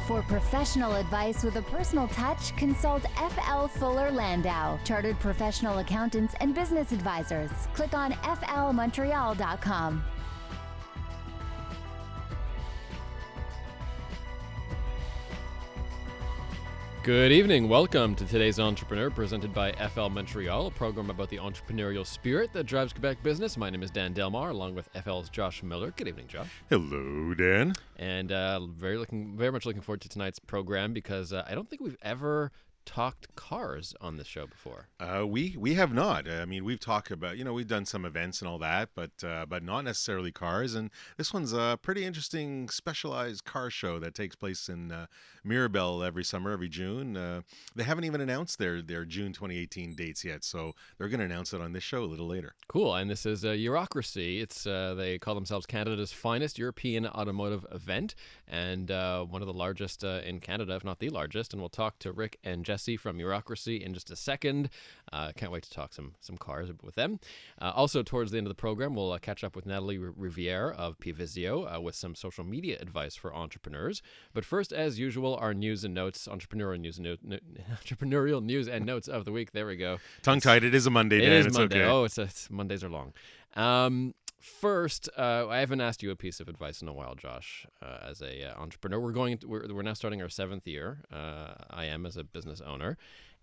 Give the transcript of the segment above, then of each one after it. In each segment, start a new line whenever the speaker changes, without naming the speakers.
For professional advice with a personal touch, consult FL Fuller Landau, Chartered Professional Accountants and Business Advisors. Click on flmontreal.com.
Good evening. Welcome to today's Entrepreneur, presented by FL Montreal, a program about the entrepreneurial spirit that drives Quebec business. My name is Dan Delmar, along with FL's Josh Miller. Good evening, Josh.
Hello, Dan.
And very much looking forward to tonight's program because I don't think we've ever talked cars on this show before.
We have not. I mean, we've talked about, we've done some events and all that, but not necessarily cars. And this one's a pretty interesting specialized car show that takes place in Mirabel every summer, every June. They haven't even announced their June 2018 dates yet, so they're going to announce it on this show a little later.
Cool. And this is Eurokracy. It's they call themselves Canada's finest European automotive event, and one of the largest in Canada, if not the largest. And we'll talk to Rick and Jesse from Eurokracy in just a second. Can't wait to talk some cars with them. Also, towards the end of the program, we'll catch up with Natalie Riviere of Pvisio with some social media advice for entrepreneurs. But first, as usual, our news and notes, entrepreneurial news and notes of the week. There we go.
Tongue-tied. It is a Monday, Dan.
It is
it's
Monday.
Okay.
Oh, it's Mondays are long. First, I haven't asked you a piece of advice in a while, Josh. As a entrepreneur, we're now starting our 7th year. I am as a business owner,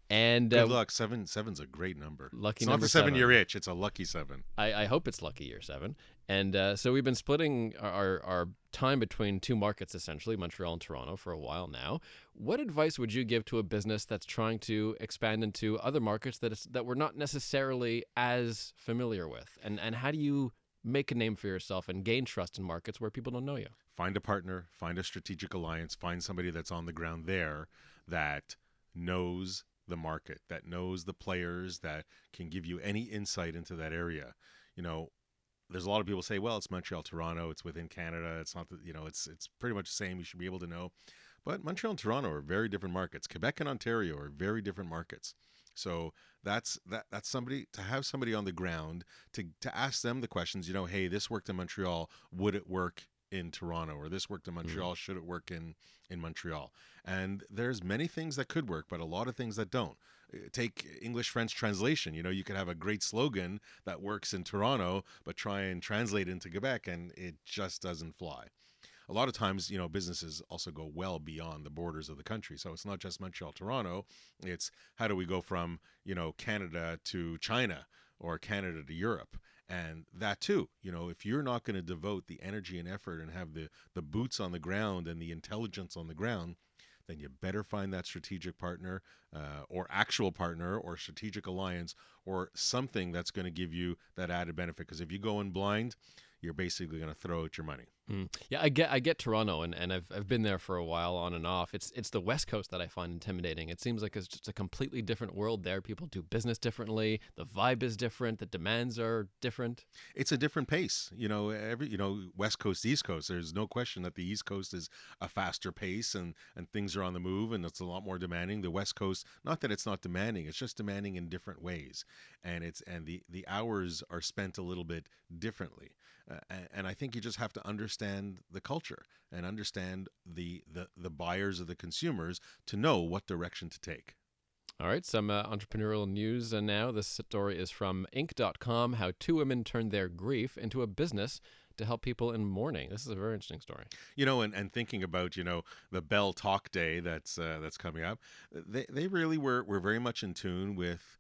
and
good luck. Seven's a great number.
Lucky
it's
number
not the 7 year
7.
itch. It's a lucky 7.
I hope it's lucky year 7. And so we've been splitting our time between two markets, essentially Montreal and Toronto, for a while now. What advice would you give to a business that's trying to expand into other markets that we're not necessarily as familiar with? And how do you make a name for yourself and gain trust in markets where people don't know you?
Find a partner, find a strategic alliance, find somebody that's on the ground there that knows the market, that knows the players, that can give you any insight into that area. There's a lot of people say, well, it's Montreal, Toronto, it's within Canada. It's not, it's pretty much the same. You should be able to know. But Montreal and Toronto are very different markets. Quebec and Ontario are very different markets. So that's somebody, to have somebody on the ground to ask them the questions, hey, this worked in Montreal, would it work in Toronto? Or this worked in Montreal, should it work in Montreal? And there's many things that could work, but a lot of things that don't. Take English-French translation. You could have a great slogan that works in Toronto, but try and translate it into Quebec, and it just doesn't fly. A lot of times, businesses also go well beyond the borders of the country. So it's not just Montreal, Toronto. It's how do we go from, Canada to China or Canada to Europe? And that too, if you're not going to devote the energy and effort and have the boots on the ground and the intelligence on the ground, then you better find that strategic partner or actual partner or strategic alliance or something that's going to give you that added benefit. Because if you go in blind, you're basically going to throw out your money.
Yeah, I get Toronto, and I've been there for a while on and off. It's the West Coast that I find intimidating. It seems like it's just a completely different world there. People do business differently. The vibe is different. The demands are different.
It's a different pace. West Coast, East Coast. There's no question that the East Coast is a faster pace and things are on the move and it's a lot more demanding. The West Coast, not that it's not demanding, it's just demanding in different ways. And the hours are spent a little bit differently. And I think you just have to understand the culture and understand the buyers or the consumers to know what direction to take.
All right, some entrepreneurial news now. This story is from Inc.com, how 2 women turned their grief into a business to help people in mourning. This is a very interesting story.
And thinking about, the Bell Talk Day that's coming up, they really were very much in tune with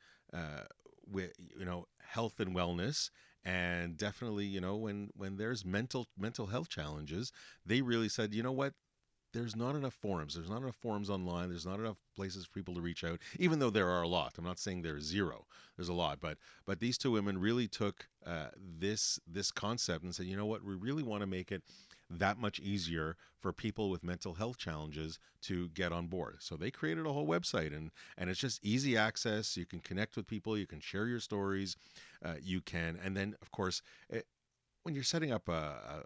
health and wellness. And definitely, when there's mental health challenges, they really said, you know what? There's not enough forums. There's not enough forums online. There's not enough places for people to reach out, even though there are a lot. I'm not saying there's zero. There's a lot. But these 2 women really took this concept and said, you know what? We really want to make it that much easier for people with mental health challenges to get on board. So they created a whole website, and it's just easy access. You can connect with people. You can share your stories. And then, of course, when you're setting up a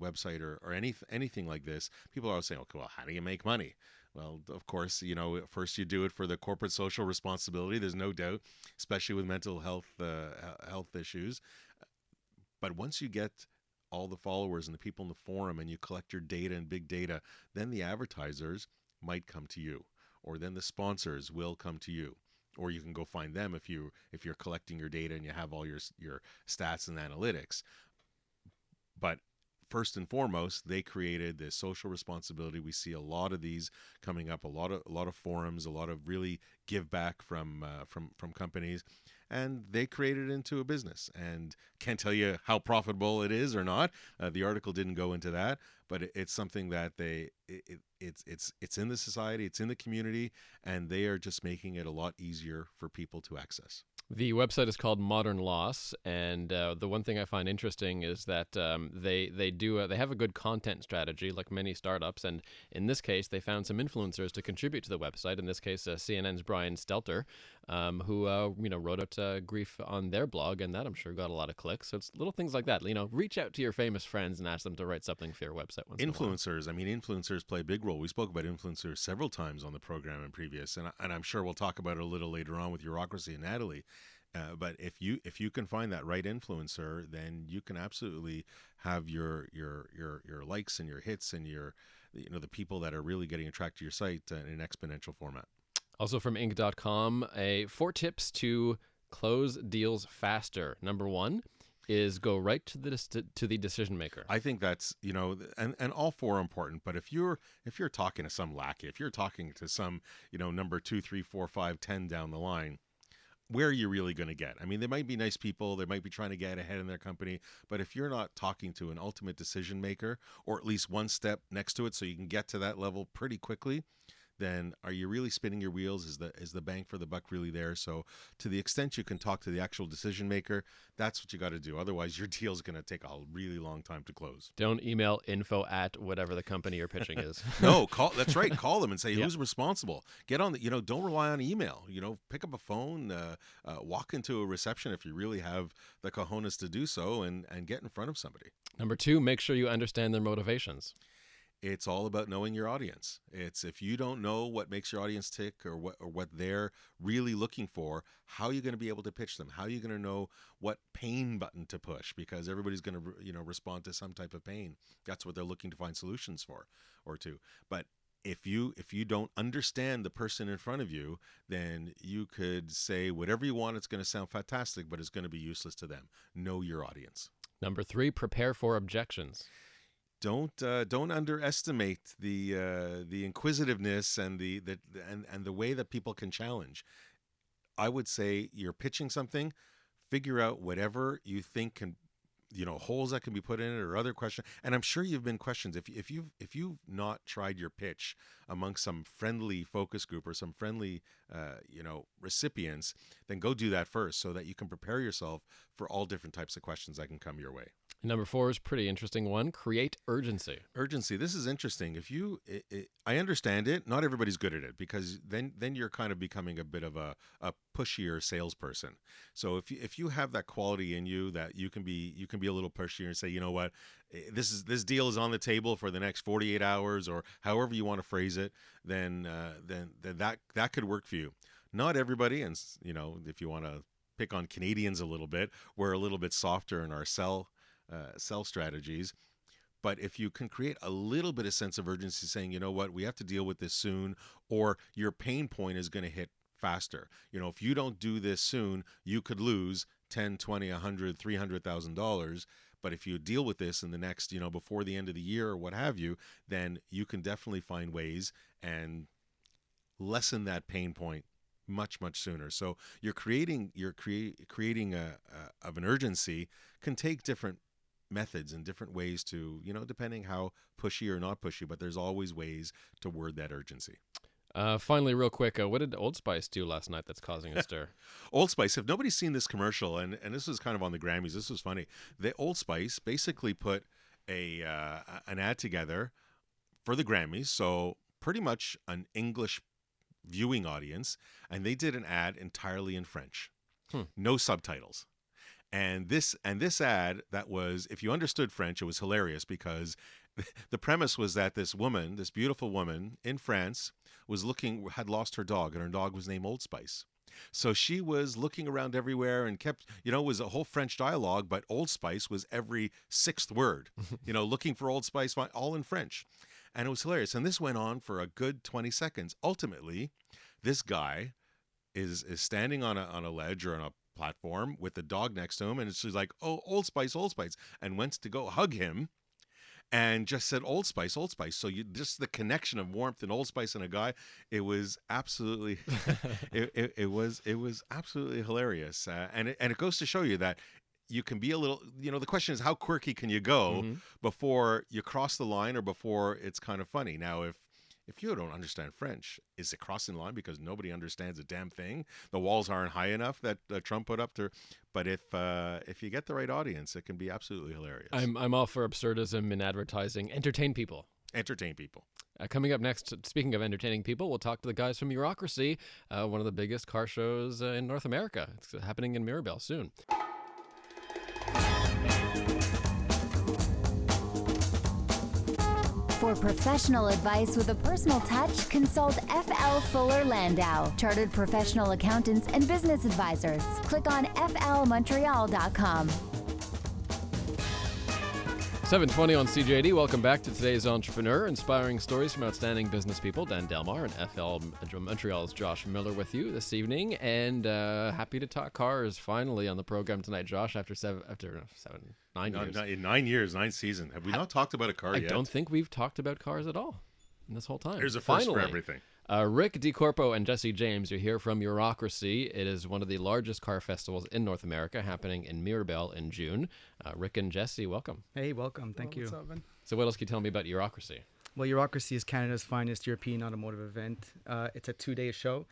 website or anything like this, people are always saying, okay, well, how do you make money? Well, of course, first you do it for the corporate social responsibility. There's no doubt, especially with mental health issues. But once you get all the followers and the people in the forum, and you collect your data and big data, then the advertisers might come to you, or then the sponsors will come to you, or you can go find them if you're collecting your data and you have all your stats and analytics. But first and foremost, they created this social responsibility. We see a lot of these coming up, a lot of forums, a lot of really give back from companies, and they created it into a business. And can't tell you how profitable it is or not. The article didn't go into that, but it's something that it's in the society, it's in the community, and they are just making it a lot easier for people to access.
The website is called Modern Loss, and the one thing I find interesting is that they have a good content strategy, like many startups. And in this case, they found some influencers to contribute to the website. In this case, CNN's Brian Stelter, who wrote out grief on their blog, and that I'm sure got a lot of clicks. So it's little things like that. Reach out to your famous friends and ask them to write something for your website.
Influencers, I mean, influencers play a big role. We spoke about influencers several times on the program in previous, and I'm sure we'll talk about it a little later on with Eurokracy and Natalie. But if you can find that right influencer, then you can absolutely have your likes and your hits and the people that are really getting attracted to your site in an exponential format.
Also from Inc.com, 4 tips to close deals faster. Number 1 is go right to the decision maker.
I think that's and all 4 are important. But if you're talking to some lackey, if you're talking to some number 2, 3, 4, 5, 10 down the line, where are you really going to get? I mean, they might be nice people. They might be trying to get ahead in their company. But if you're not talking to an ultimate decision maker, or at least one step next to it so you can get to that level pretty quickly, then are you really spinning your wheels? Is the bang for the buck really there? So to the extent you can talk to the actual decision maker, that's what you got to do. Otherwise, your deal is going to take a really long time to close.
Don't email info@ whatever the company you're pitching is.
No, that's right. Call them and say, who's responsible? Get on don't rely on email. Pick up a phone, walk into a reception if you really have the cojones to do so, and get in front of somebody.
Number 2, make sure you understand their motivations.
It's all about knowing your audience. It's if you don't know what makes your audience tick or what they're really looking for, how are you going to be able to pitch them? How are you going to know what pain button to push? Because everybody's going to respond to some type of pain. That's what they're looking to find solutions for or to. But if you don't understand the person in front of you, then you could say whatever you want. It's going to sound fantastic, but it's going to be useless to them. Know your audience.
Number 3, prepare for objections.
Don't underestimate the inquisitiveness and the way that people can challenge. I would say you're pitching something, figure out whatever you think can, holes that can be put in it or other questions. And I'm sure you've been questions. If you've not tried your pitch among some friendly focus group or some friendly recipients, then go do that first so that you can prepare yourself for all different types of questions that can come your way.
Number 4 is a pretty interesting one. Create urgency.
Urgency. This is interesting. I understand it. Not everybody's good at it because then you're kind of becoming a bit of a pushier salesperson. So if you have that quality in you that you can be a little pushier and say, you know what, this deal is on the table for the next 48 hours or however you want to phrase it, then that could work for you. Not everybody, and if you want to pick on Canadians a little bit, we're a little bit softer in our sell strategies. But if you can create a little bit of sense of urgency saying, you know what, we have to deal with this soon, or your pain point is going to hit faster. If you don't do this soon, you could lose 10, 20, 100, $300,000. But if you deal with this in the next, before the end of the year or what have you, then you can definitely find ways and lessen that pain point much sooner. So you're creating of an urgency can take different methods and different ways to, depending how pushy or not pushy, but there's always ways to word that urgency.
Finally, real quick, what did Old Spice do last night that's causing a stir?
Old Spice, if nobody's seen this commercial, and this was kind of on the Grammys, this was funny. The Old Spice basically put an ad together for the Grammys, so pretty much an English viewing audience, and they did an ad entirely in French. No subtitles. And this ad, that was, if you understood French, it was hilarious because the premise was that this beautiful woman in France had lost her dog, and her dog was named Old Spice. So she was looking around everywhere and kept, it was a whole French dialogue, but Old Spice was every sixth word, looking for Old Spice, all in French. And it was hilarious. And this went on for a good 20 seconds. Ultimately, this guy is standing on a ledge or on a platform with the dog next to him. And she's like, oh, Old Spice, Old Spice. And went to go hug him. And just said Old Spice, Old Spice. So just the connection of warmth and Old Spice and a guy, it was absolutely, it was absolutely hilarious. And it goes to show you that you can be a little, the question is how quirky can you go before you cross the line or before it's kind of funny. Now, if you don't understand French, is it crossing the line because nobody understands a damn thing? The walls aren't high enough that Trump put up to. But if you get the right audience, it can be absolutely hilarious.
I'm all for absurdism in advertising. Entertain people.
Entertain people.
Coming up next, speaking of entertaining people, we'll talk to the guys from Eurokracy, one of the biggest car shows in North America. It's happening in Mirabel soon.
For professional advice with a personal touch, consult FL Fuller Landau, Chartered Professional Accountants and Business Advisors. Click on flmontreal.com.
7:20 on CJD. Welcome back to today's Entrepreneur, inspiring stories from outstanding business people. Dan Delmar and FL Montreal's Josh Miller with you this evening, and happy to talk cars finally on the program tonight. Josh, after 9 years.
In 9 years, 9 seasons. Have we not talked about a car yet?
I don't think we've talked about cars at all in this whole time.
There's a first for everything.
Rick DeCorpo and Jesse James, you're here from Eurokracy. It is one of the largest car festivals in North America, happening in Mirabel in June. Rick and Jesse, welcome.
Hey, welcome. Thank you.
What's up, man?
So what else can you tell me about Eurokracy?
Well, Eurokracy is Canada's finest European automotive event. It's a 2-day show.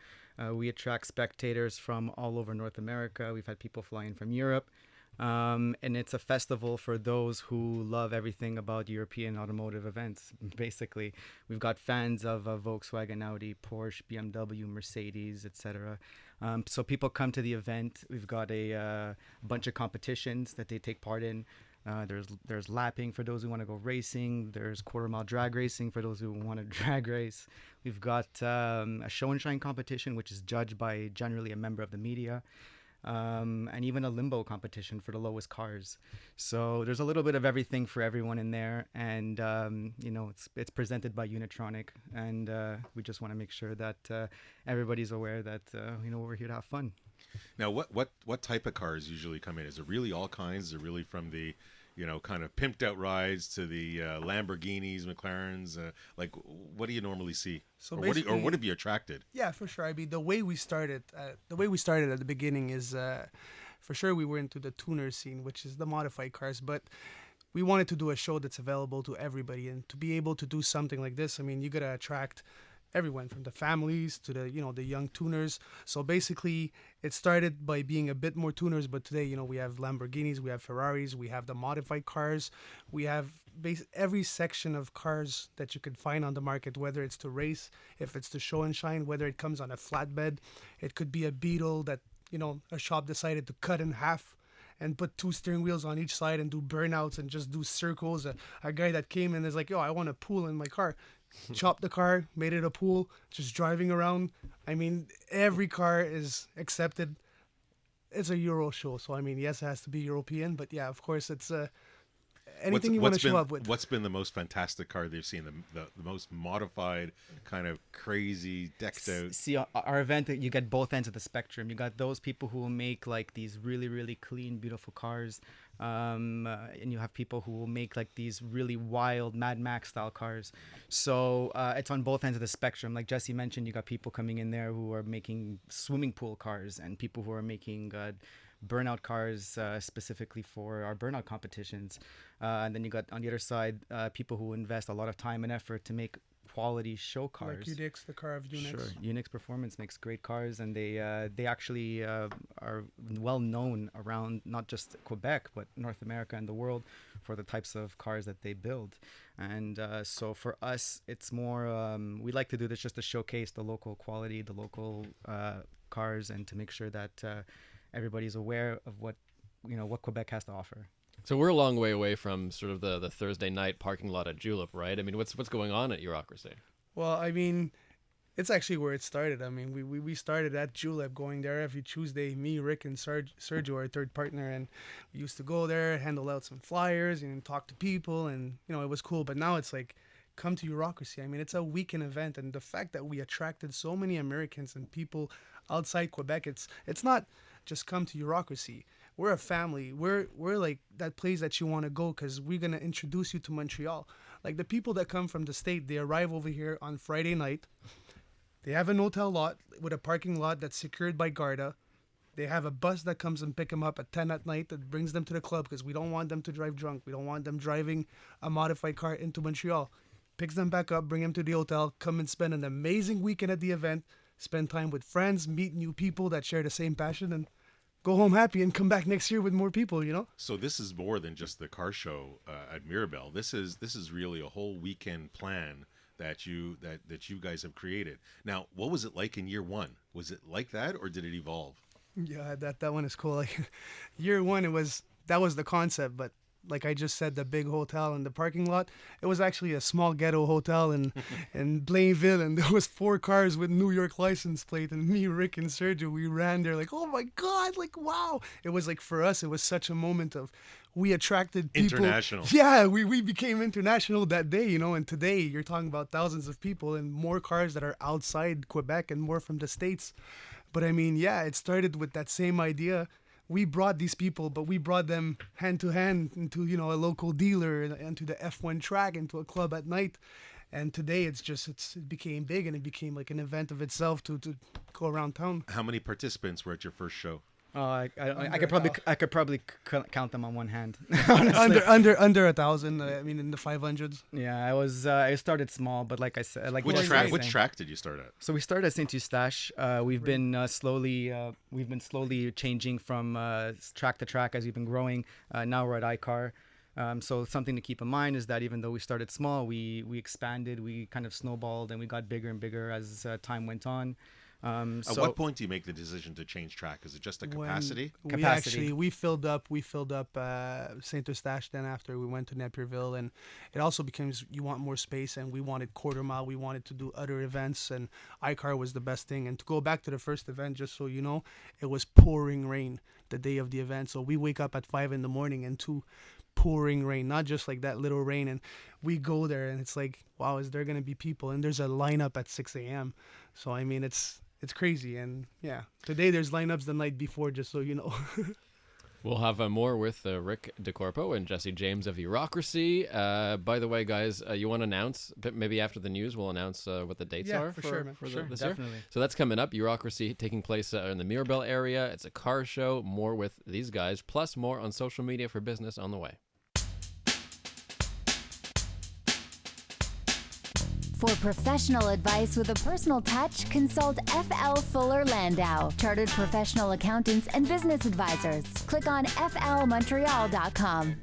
We attract spectators from all over North America. We've had people fly in from Europe. And it's a festival for those who love everything about European automotive events. Basically, we've got fans of Volkswagen, Audi, Porsche, BMW, Mercedes, etc. So people come to the event. We've got a bunch of competitions that they take part in. There's lapping for those who want to go racing. There's quarter-mile drag racing for those who want to drag race. We've got a show and shine competition, which is judged by generally a member of the media. And even a limbo competition for the lowest cars. So there's a little bit of everything for everyone in there, and it's presented by Unitronic, and we just want to make sure that everybody's aware that we're here to have fun.
Now, what type of cars usually come in? Is it really all kinds? Is it really from the kind of pimped out rides to the Lamborghinis, McLarens? What do you normally see?
So
what have you attracted?
Yeah, for sure. I mean, the way we started at the beginning is, for sure, we were into the tuner scene, which is the modified cars, but we wanted to do a show that's available to everybody, and to be able to do something like this, I mean, you gotta attract everyone from the families to the the young tuners. So basically it started by being a bit more tuners, but today we have Lamborghinis, we have Ferraris, we have the modified cars, we have every section of cars that you could find on the market, whether it's to race, if it's to show and shine, whether it comes on a flatbed. It could be a Beetle that a shop decided to cut in half and put 2 steering wheels on each side and do burnouts and just do circles. A guy that came in is like, yo, I want a pool in my car. Chopped the car, made it a pool, just driving around. I mean, every car is accepted. It's a Euro show, so I mean, yes, it has to be European, but yeah, of course, it's anything you want to show up with.
What's been the most fantastic car they've seen? The most modified, kind of crazy, decked out.
See, our event, you get both ends of the spectrum. You got those people who will make like these really, really clean, beautiful cars. And you have people who will make like these really wild Mad Max style cars. So it's on both ends of the spectrum. Like Jesse mentioned, you got people coming in there who are making swimming pool cars, and people who are making burnout cars specifically for our burnout competitions. And then you got on the other side people who invest a lot of time and effort to make quality show cars.
Like Unix, the car of Unix.
Sure, Unix Performance makes great cars, and they actually are well known around not just Quebec but North America and the world for the types of cars that they build. And so for us, it's more we like to do this just to showcase the local quality, the local cars, and to make sure that everybody's aware of what Quebec has to offer.
So we're a long way away from sort of the Thursday night parking lot at Julep, right? I mean, what's going on at Eurokracy?
Well, I mean, It's actually where it started. I mean, we started at Julep, going there every Tuesday. Me, Rick, and Sergio, our third partner, and we used to go there, handle out some flyers, and talk to people, and it was cool. But now it's like, come to Eurokracy. I mean, it's a weekend event, and the fact that we attracted so many Americans and people outside Quebec, it's not just come to Eurokracy. We're a family. We're like that place that you want to go because we're gonna introduce you to Montreal. Like the people that come from the state, they arrive over here on Friday night. They have an hotel lot with a parking lot that's secured by Garda. They have a bus that comes and pick them up at 10 at night that brings them to the club because we don't want them to drive drunk. We don't want them driving a modified car into Montreal. Picks them back up, bring them to the hotel, come and spend an amazing weekend at the event, spend time with friends, meet new people that share the same passion, and go home happy and come back next year with more people.
So this is more than just the car show at Mirabel. This is really a whole weekend plan that you guys have created. Now, what was it like in year one? Was it like that, or did it evolve?
Yeah, that one is cool. Like year one, that was the concept, but like I just said, the big hotel in the parking lot, it was actually a small ghetto hotel in Blainville, and there was 4 cars with New York license plate, and me, Rick, and Sergio, we ran there like, oh my God, like wow. It was like, for us, it was such a moment of, we attracted people.
International.
Yeah, we became international that day, and today you're talking about thousands of people and more cars that are outside Quebec and more from the States. But I mean, yeah, it started with that same idea. We brought these people, but we brought them hand to hand into, a local dealer, into the F1 track, into a club at night. And today it became big, and it became like an event of itself to go around town.
How many participants were at your first show?
I could probably count them on one hand. Honestly.
under 1,000. I mean, in the 500s.
Yeah, I started small, but like I said, like
Which track did you start at?
So we started at Saint Eustache. We've been slowly changing from track to track as we've been growing. Now we're at iCar. So something to keep in mind is that even though we started small, we expanded, we kind of snowballed, and we got bigger and bigger as time went on.
At what point do you make the decision to change track? Is it just a capacity?
We filled up Saint Eustache. Then after we went to Napierville, and it also becomes, you want more space, and we wanted quarter mile. We wanted to do other events, and iCar was the best thing. And to go back to the first event, just so you know, it was pouring rain the day of the event. So we wake up at 5 a.m. and to pouring rain, not just like that little rain, and we go there and it's like, wow, is there gonna be people? And there's a lineup at 6 a.m. So I mean, it's crazy. And yeah, today there's lineups the night before, just so you know.
We'll have more with Rick DeCorpo and Jesse James of Eurokracy. By the way, guys, you want to announce, maybe after the news, we'll announce what the dates are
for sure, man.
this
definitely.
year. So that's coming up. Eurokracy taking place in the Mirabel area. It's a car show. More with these guys, plus more on social media for business on the way.
For professional advice with a personal touch, consult FL Fuller Landau, Chartered Professional Accountants and Business Advisors. Click on flmontreal.com.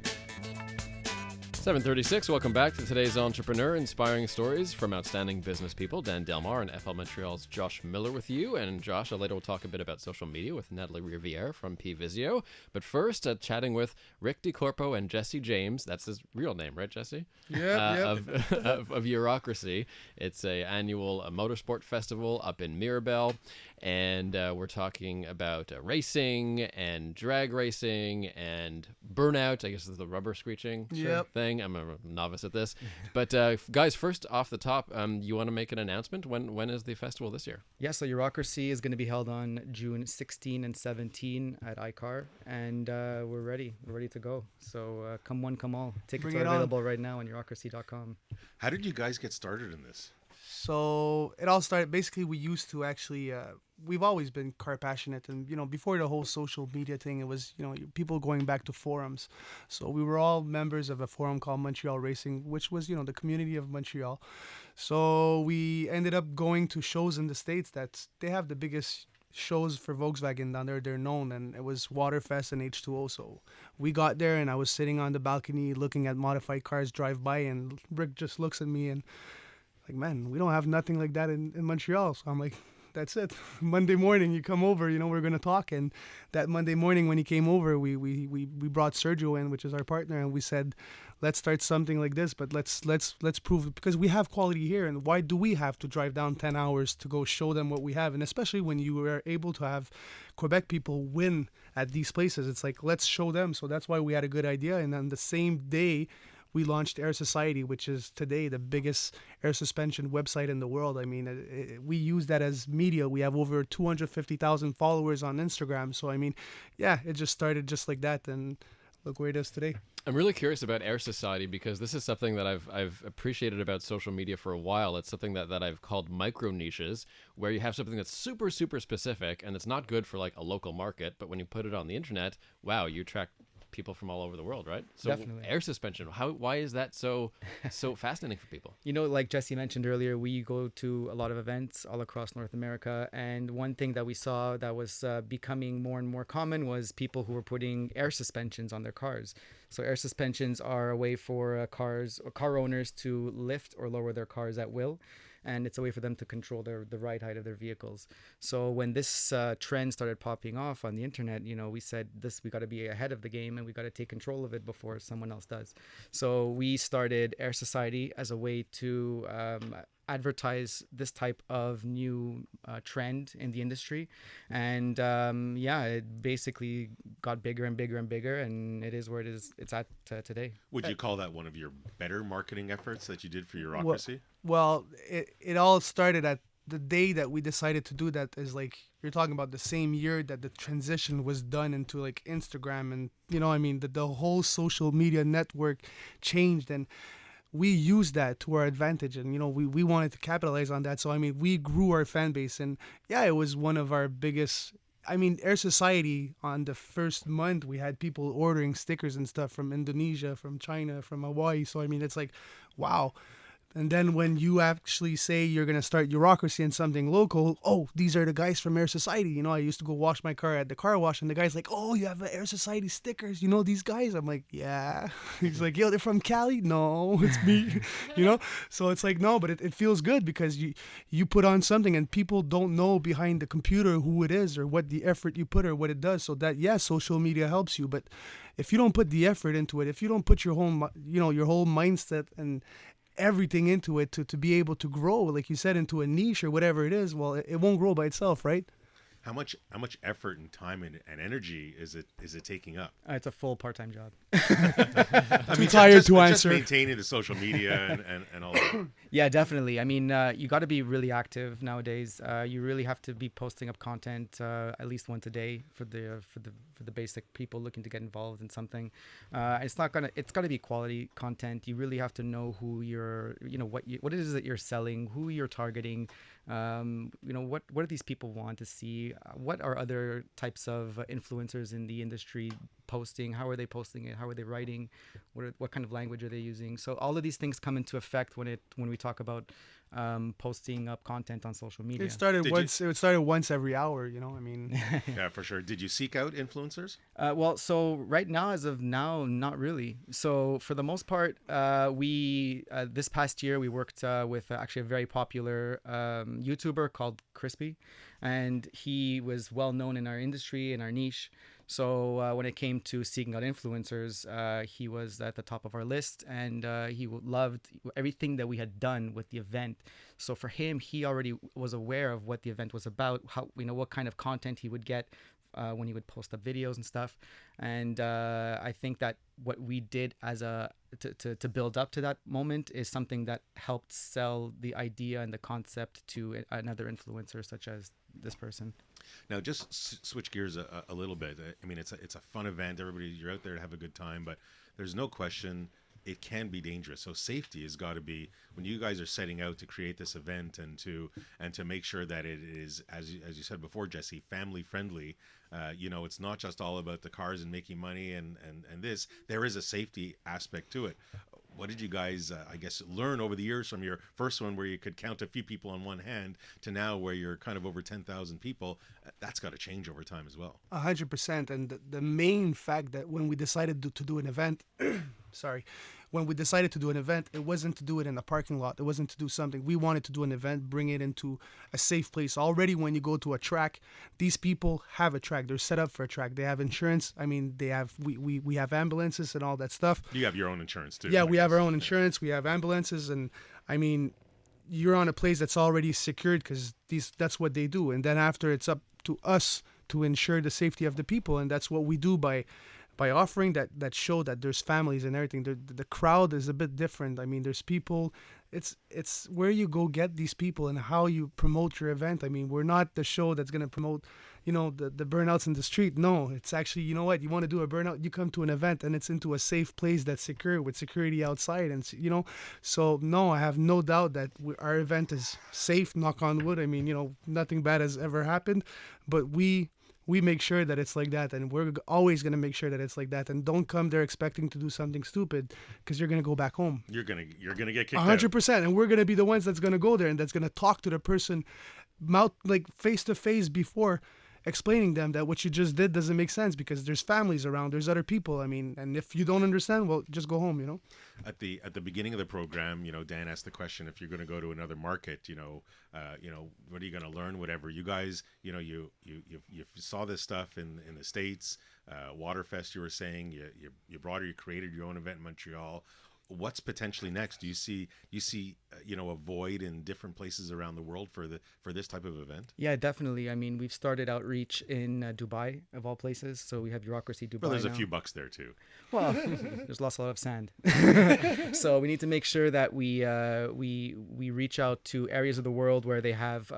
7:36. Welcome back to today's Entrepreneur, inspiring stories from outstanding business people. Dan Delmar and FL Montreal's Josh Miller with you. And Josh, later we'll talk a bit about social media with Natalie Riviere from P-Visio. But first, chatting with Rick DeCorpo and Jesse James. That's his real name, right, Jesse?
Yeah.
Of Eurokracy. It's an annual motorsport festival up in Mirabel. And we're talking about racing and drag racing and burnout. I guess is the rubber screeching thing. I'm a novice at this. But guys, first off the top, you want to make an announcement? When is the festival this year?
Yeah, so Eurokracy is going to be held on June 16 and 17 at iCar, and we're ready. We're ready to go. So come one, come all. Tickets are available right now on eurokracy.com.
How did you guys get started in this?
So it all started, basically we used to actually, we've always been car passionate, and before the whole social media thing, it was people going back to forums. So we were all members of a forum called Montreal Racing, which was the community of Montreal. So we ended up going to shows in the States that they have the biggest shows for Volkswagen down there. They're known, and it was Waterfest and H2O. So we got there, and I was sitting on the balcony looking at modified cars drive by, and Rick just looks at me and like, man, we don't have nothing like that in Montreal. So I'm like, that's it. Monday morning, you come over. We're gonna talk. And that Monday morning, when he came over, we brought Sergio in, which is our partner, and we said, let's start something like this. But let's prove it, because we have quality here. And why do we have to drive down 10 hours to go show them what we have? And especially when you are able to have Quebec people win at these places, it's like, let's show them. So that's why we had a good idea. And on the same day, we launched Air Society, which is today the biggest air suspension website in the world. I mean, we use that as media. We have over 250,000 followers on Instagram. So, I mean, yeah, it just started just like that. And look where it is today.
I'm really curious about Air Society, because this is something that I've appreciated about social media for a while. It's something that I've called micro niches, where you have something that's super, super specific and it's not good for like a local market. But when you put it on the internet, wow, you attract people from all over the world, right? So
Definitely.
air suspension, why is that so fascinating for people?
Like Jesse mentioned earlier, we go to a lot of events all across North America, and one thing that we saw that was becoming more and more common was people who were putting air suspensions on their cars. So air suspensions are a way for car owners to lift or lower their cars at will. And it's a way for them to control the ride height of their vehicles. So when this trend started popping off on the internet, we said we got to be ahead of the game, and we got to take control of it before someone else does. So we started Air Society as a way to advertise this type of new trend in the industry. And it basically got bigger and bigger and bigger, and it is where it's at today.
Would you call that one of your better marketing efforts that you did for Eurokracy?
Well, it all started at the day that we decided to do that. Is like, you're talking about the same year that the transition was done into like Instagram, and the whole social media network changed, and we used that to our advantage, and we wanted to capitalize on that. So we grew our fan base, and it was one of our biggest. Air Society, on the first month, we had people ordering stickers and stuff from Indonesia, from China, from Hawaii. So it's like, wow. And then when you actually say you're going to start Eurokracy in something local, oh, these are the guys from Air Society. I used to go wash my car at the car wash, and the guy's like, oh, you have Air Society stickers. These guys? I'm like, yeah. He's like, yo, they're from Cali? No, it's me. So it's like, no, but it feels good, because you put on something and people don't know behind the computer who it is or what the effort you put or what it does. So that, social media helps you. But if you don't put the effort into it, if you don't put your whole, your whole mindset and everything into it to be able to grow, like you said, into a niche or whatever it is, well, it won't grow by itself, right?
How much effort and time and energy is it taking up?
It's a full part-time job.
I'm tired to answer.
Just maintaining the social media and all that.
Yeah, definitely. You got to be really active nowadays. You really have to be posting up content at least once a day for the basic people looking to get involved in something. It's got to be quality content. You really have to know who what it is that you're selling, who you're targeting. What do these people want to see? What are other types of influencers in the industry posting? How are they posting it? How are they writing? What kind of language are they using? So all of these things come into effect when we talk about posting up content on social media.
It started once every hour.
Yeah, for sure. Did you seek out influencers?
Well, so right now, as of now, not really. So for the most part, we this past year we worked with actually a very popular YouTuber called Crispy, and he was well known in our industry, in our niche. So when it came to seeking out influencers, he was at the top of our list, and he loved everything that we had done with the event. So for him, he already was aware of what the event was about, how what kind of content he would get when he would post up videos and stuff. And I think that what we did as to build up to that moment is something that helped sell the idea and the concept to another influencer such as this person.
Now, just switch gears a little bit. It's a fun event. You're out there to have a good time, but there's no question it can be dangerous. So safety has got to be, when you guys are setting out to create this event and to make sure that it is, as you said before, Jesse, family friendly. It's not just all about the cars and making money and this. There is a safety aspect to it. What did you guys, learn over the years from your first one, where you could count a few people on one hand, to now where you're kind of over 10,000 people? That's got to change over time as well.
100%. And the main fact that when we decided to do an event, sorry, when we decided to do an event, it wasn't to do it in a parking lot. It wasn't to do something. We wanted to do an event, bring it into a safe place. Already when you go to a track, these people have a track. They're set up for a track. They have insurance. I mean, they have we have ambulances and all that stuff.
You have your own insurance too.
Yeah,
I
we have
guess.
our own insurance. We have ambulances, and I mean, you're on a place that's already secured because that's what they do. And then after, it's up to us to ensure the safety of the people, and that's what we do by offering that show that there's families and everything. The crowd is a bit different. I mean, there's people. It's where you go get these people and how you promote your event. I mean, we're not the show that's going to promote, the burnouts in the street. No, it's actually, you know what, you want to do a burnout, you come to an event and it's into a safe place that's secure with security outside. And, so no, I have no doubt that our event is safe, knock on wood. I mean, nothing bad has ever happened, but we make sure that it's like that, and we're always going to make sure that it's like that. And don't come there expecting to do something stupid, because you're going to go back home.
You're gonna get kicked out.
100%. And we're going to be the ones that's going to go there and that's going to talk to the person face to face before explaining them that what you just did doesn't make sense, because there's families around, there's other people. I mean, and if you don't understand, well, just go home.
At the beginning of the program, Dan asked the question, if you're going to go to another market, what are you going to learn? Whatever. You guys, you saw this stuff in the States, Waterfest. You were saying you created your own event in Montreal. What's potentially next? Do you see a void in different places around the world for this type of event?
Yeah, definitely. I mean, we've started outreach in Dubai, of all places. So we have Eurokracy Dubai.
Well, there's
now.
a few bucks there too.
Well, there's lots a lot of sand. So we need to make sure that we reach out to areas of the world where they have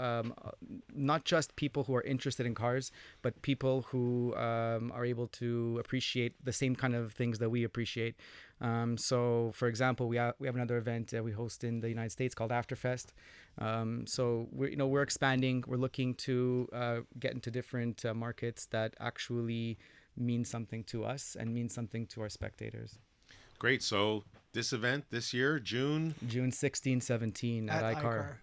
not just people who are interested in cars, but people who are able to appreciate the same kind of things that we appreciate. So, for example, we have another event we host in the United States called Afterfest. So we're expanding. We're looking to get into different markets that actually mean something to us and mean something to our spectators.
Great. So this event this year, June
16, 17 at iCar.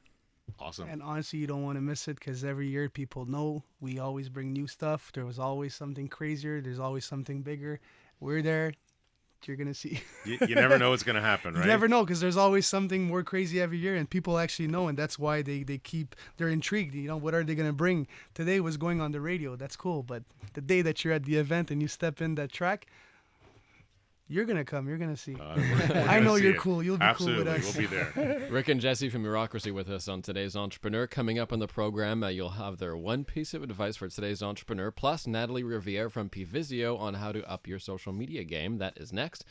Awesome.
And honestly, you don't want to miss it, because every year people know we always bring new stuff. There was always something crazier. There's always something bigger. We're there. You're going to see.
You never know what's going to happen, right?
You never know, because there's always something more crazy every year, and people actually know, and that's why they're intrigued. What are they going to bring? Today was going on the radio. That's cool. But the day that you're at the event and you step in that track, you're going to come. You're going to see. I know you're cool. You'll be
Absolutely.
cool with us.
We'll be there.
Rick and Jesse from Eurokracy with us on today's Entrepreneur. Coming up on the program, you'll have their one piece of advice for today's Entrepreneur, plus Natalie Riviere from Pvisio on how to up your social media game. That is next.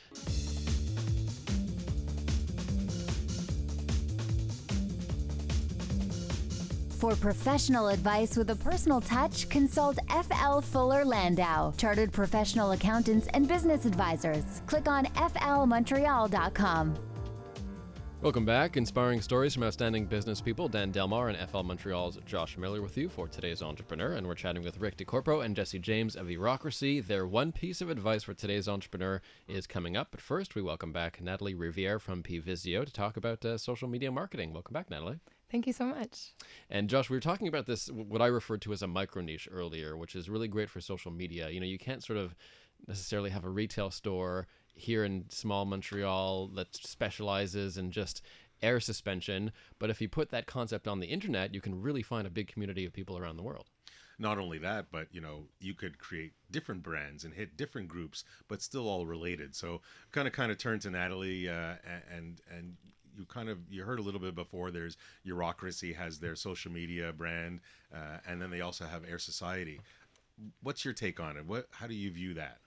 For professional advice with a personal touch, consult FL Fuller Landau, Chartered Professional Accountants and Business Advisors. Click on flmontreal.com.
Welcome back. Inspiring stories from outstanding business people. Dan Delmar and FL Montreal's Josh Miller with you for today's Entrepreneur. And we're chatting with Rick DeCorpo and Jesse James of Eurokracy. Their one piece of advice for today's Entrepreneur is coming up. But first, we welcome back Natalie Riviere from Pvisio to talk about social media marketing. Welcome back, Natalie.
Thank you so much.
And Josh, we were talking about this, what I referred to as a micro niche earlier, which is really great for social media. You can't sort of necessarily have a retail store here in small Montreal that specializes in just air suspension. But if you put that concept on the internet, you can really find a big community of people around the world.
Not only that, but you could create different brands and hit different groups, but still all related. So kind of turn to Natalie and you heard a little bit before. There's Eurokracy has their social media brand, and then they also have Air Society. What's your take on it? How do you view that?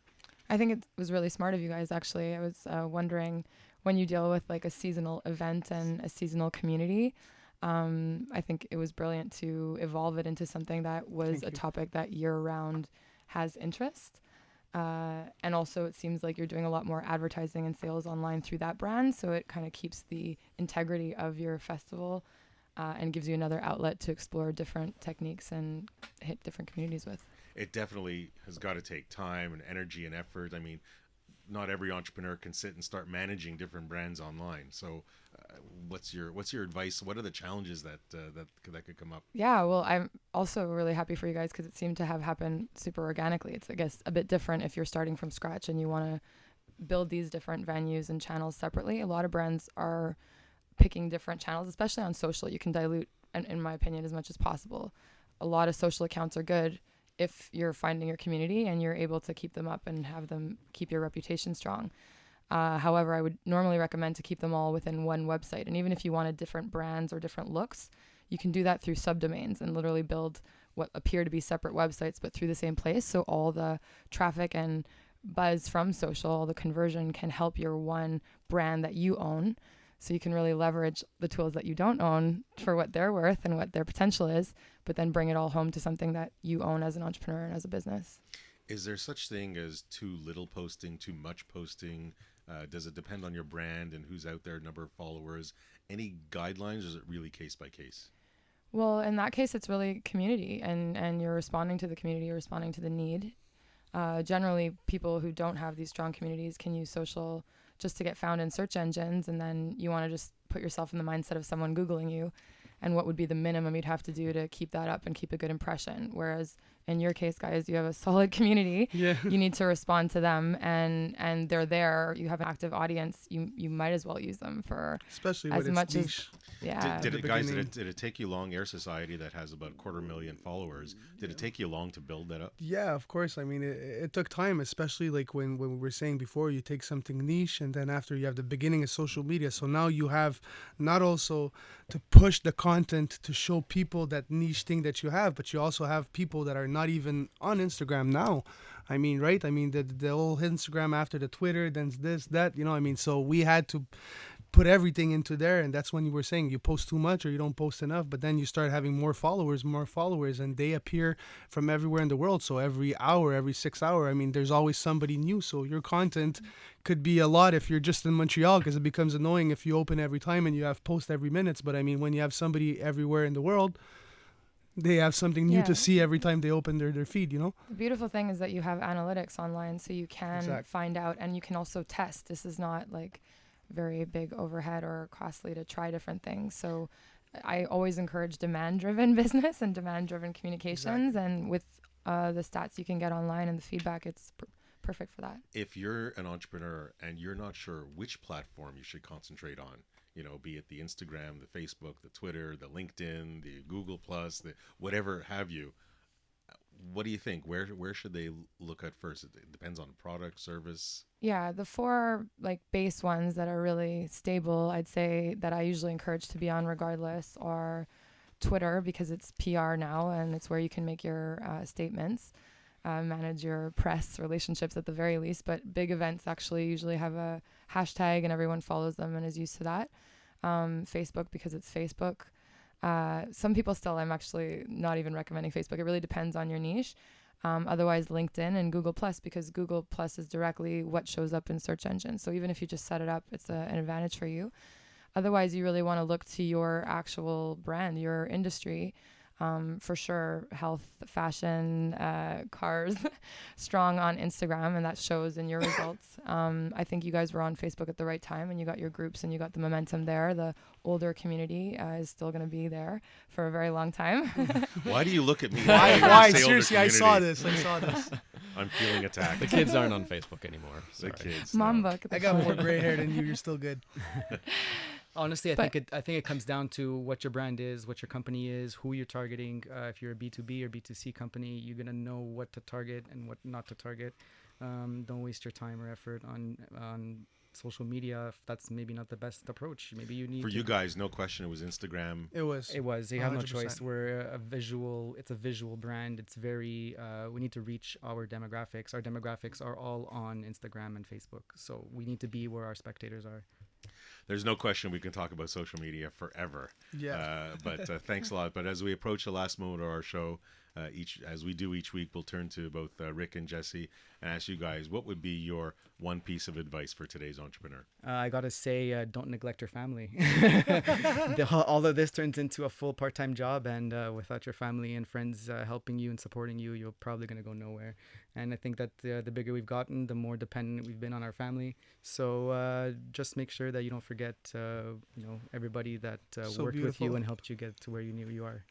I think it was really smart of you guys, actually. I was wondering, when you deal with like a seasonal event and a seasonal community, I think it was brilliant to evolve it into something that was a topic that year-round has interest. And also it seems like you're doing a lot more advertising and sales online through that brand, so it kind of keeps the integrity of your festival and gives you another outlet to explore different techniques and hit different communities with. It
definitely has got to take time and energy and effort. I mean, not every entrepreneur can sit and start managing different brands online. So what's your advice? What are the challenges that could come up?
Yeah, well, I'm also really happy for you guys because it seemed to have happened super organically. It's, I guess, a bit different if you're starting from scratch and you want to build these different venues and channels separately. A lot of brands are picking different channels, especially on social. You can dilute, in my opinion, as much as possible. A lot of social accounts are good if you're finding your community and you're able to keep them up and have them keep your reputation strong. However, I would normally recommend to keep them all within one website. And even if you wanted different brands or different looks, you can do that through subdomains and literally build what appear to be separate websites, but through the same place. So all the traffic and buzz from social, all the conversion can help your one brand that you own. So you can really leverage the tools that you don't own for what they're worth and what their potential is, but then bring it all home to something that you own as an entrepreneur and as a business.
Is there such thing as too little posting, too much posting? Does it depend on your brand and who's out there, number of followers? Any guidelines, or is it really case by case?
Well, in that case, it's really community, and you're responding to the community, you're responding to the need. Generally, people who don't have these strong communities can use social just to get found in search engines, and then you want to just put yourself in the mindset of someone Googling you, and what would be the minimum you'd have to do to keep that up and keep a good impression. Whereas in your case, guys, you have a solid community.
Yeah.
You need to respond to them, and they're there. You have an active audience. You might as well use them for
Especially
as
when
much
it's niche.
yeah.
Did
the
it, guys?
beginning.
Did it take you long? Air Society that has about 250,000 followers. Did it take you long to build that up?
Yeah, of course. I mean, it took time, especially like when we were saying before, you take something niche and then after you have the beginning of social media. So now you have not also to push the content to show people that niche thing that you have, but you also have people that are not even on Instagram now. I mean, right? I mean, the old Instagram after the Twitter, then this, that, you know, I mean, so we had to put everything into there, and that's when you were saying you post too much or you don't post enough, but then you start having more followers, and they appear from everywhere in the world. So every hour, every 6 hour, I mean, there's always somebody new. So your content could be a lot if you're just in Montreal, because it becomes annoying if you open every time and you have post every minute. But I mean, when you have somebody everywhere in the world, they have something new to see every time they open their feed, you know?
The beautiful thing is that you have analytics online, so you can find out, and you can also test. This is not like very big overhead or costly to try different things. So I always encourage demand-driven business and demand-driven communications. And with the stats you can get online and the feedback, it's perfect for that.
If you're an entrepreneur and you're not sure which platform you should concentrate on, you know, be it the Instagram, the Facebook, the Twitter, the LinkedIn, the Google Plus, the whatever have you, what do you think? Where should they look at first? It depends on product, service.
Yeah, the four like base ones that are really stable, I'd say, that I usually encourage to be on regardless, are Twitter, because it's PR now and it's where you can make your statements, manage your press relationships at the very least. But big events actually usually have a hashtag and everyone follows them and is used to that. Facebook, because it's Facebook. Some people still, I'm actually not even recommending Facebook. It really depends on your niche. Otherwise, LinkedIn and Google Plus, because Google Plus is directly what shows up in search engines. So even if you just set it up, it's an advantage for you. Otherwise, you really want to look to your actual brand, your industry. For sure, health, fashion, cars, strong on Instagram, and that shows in your results. I think you guys were on Facebook at the right time, and you got your groups and you got the momentum there. The older community is still going to be there for a very long time.
Why do you look at me?
Why? Seriously, I saw this.
I'm feeling attacked.
The kids aren't on Facebook anymore.
The
Sorry.
kids.
Mom
no.
book.
I got more gray hair than you. You're still good.
Honestly, I think it comes down to what your brand is, what your company is, who you're targeting. If you're a B2B or B2C company, you're gonna know what to target and what not to target. Don't waste your time or effort on social media if that's maybe not the best approach. Maybe you need
For you guys, no question, it was Instagram.
It was.
You have no
100%.
choice. We're it's a visual brand. It's very we need to reach our demographics. Our demographics are all on Instagram and Facebook, so we need to be where our spectators are.
There's no question we can talk about social media forever.
Yeah.
But thanks a lot. But as we approach the last moment of our show, as we do each week, we'll turn to both Rick and Jesse and ask you guys, what would be your one piece of advice for today's entrepreneur?
I gotta say, don't neglect your family. All of this turns into a full part-time job, and without your family and friends helping you and supporting you, you're probably gonna go nowhere. And I think that the bigger we've gotten, the more dependent we've been on our family. So just make sure that you don't forget, everybody that
So
worked with
beautiful.
you and helped you get to where you are.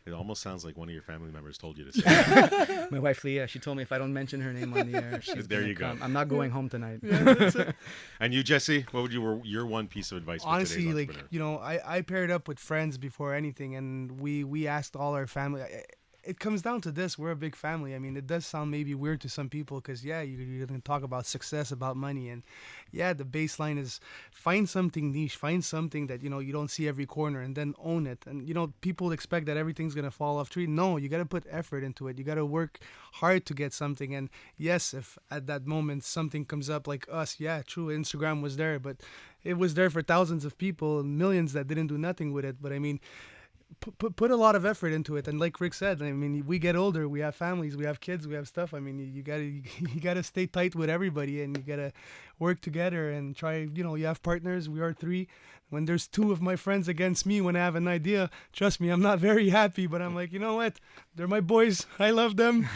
It almost sounds like one of your family members told you to say that.
My wife Leah, she told me if I don't mention her name on the air,
There you go.
I'm not going home tonight.
Yeah, that's it.
And you, Jesse, what would your one piece of advice for
Honestly,
today's
like,
entrepreneur?
you know, I paired up with friends before anything, and we asked all our family. It comes down to this: we're a big family. I mean, it does sound maybe weird to some people because you're gonna talk about success, about money, and the baseline is find something niche, find something that you don't see every corner, and then own it. And people expect that everything's gonna fall off tree. No, you gotta put effort into it. You gotta work hard to get something. And yes, if at that moment something comes up like us, true, Instagram was there, but it was there for thousands of people and millions that didn't do nothing with it. But I mean, put a lot of effort into it. And like Rick said, I mean, we get older, we have families, we have kids, we have stuff. I mean, you gotta stay tight with everybody, and you gotta work together and try. You have partners. We are 3. When there's 2 of my friends against me when I have an idea, trust me, I'm not very happy. But I'm like, you know what? They're my boys. I love them.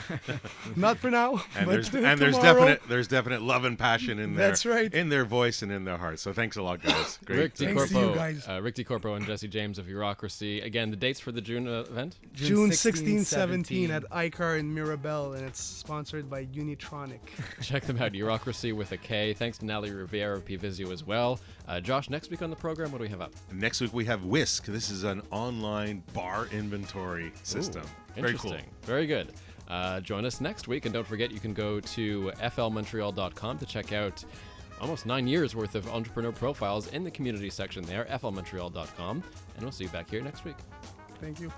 Not for now.
And
but
there's definite love and passion in there.
That's right.
In their voice and in their heart. So thanks a lot, guys. Great.
Rick
Thanks to you guys.
Rick DeCorpo and Jesse James of Eurokracy. Again, the dates for the June event?
June 16, 17 at iCar in Mirabel, and it's sponsored by Unitronic.
Check them out, Eurokracy with a K. Thanks to Natalie Riviera of P-Visio as well. Josh, next week on the program, what do we have up?
Next week we have Whisk. This is an online bar inventory system.
Ooh,
Very cool.
interesting. Very good. Join us next week, and don't forget you can go to flmontreal.com to check out almost 9 years worth of entrepreneur profiles in the community section there, flmontreal.com, and we'll see you back here next week.
Thank you.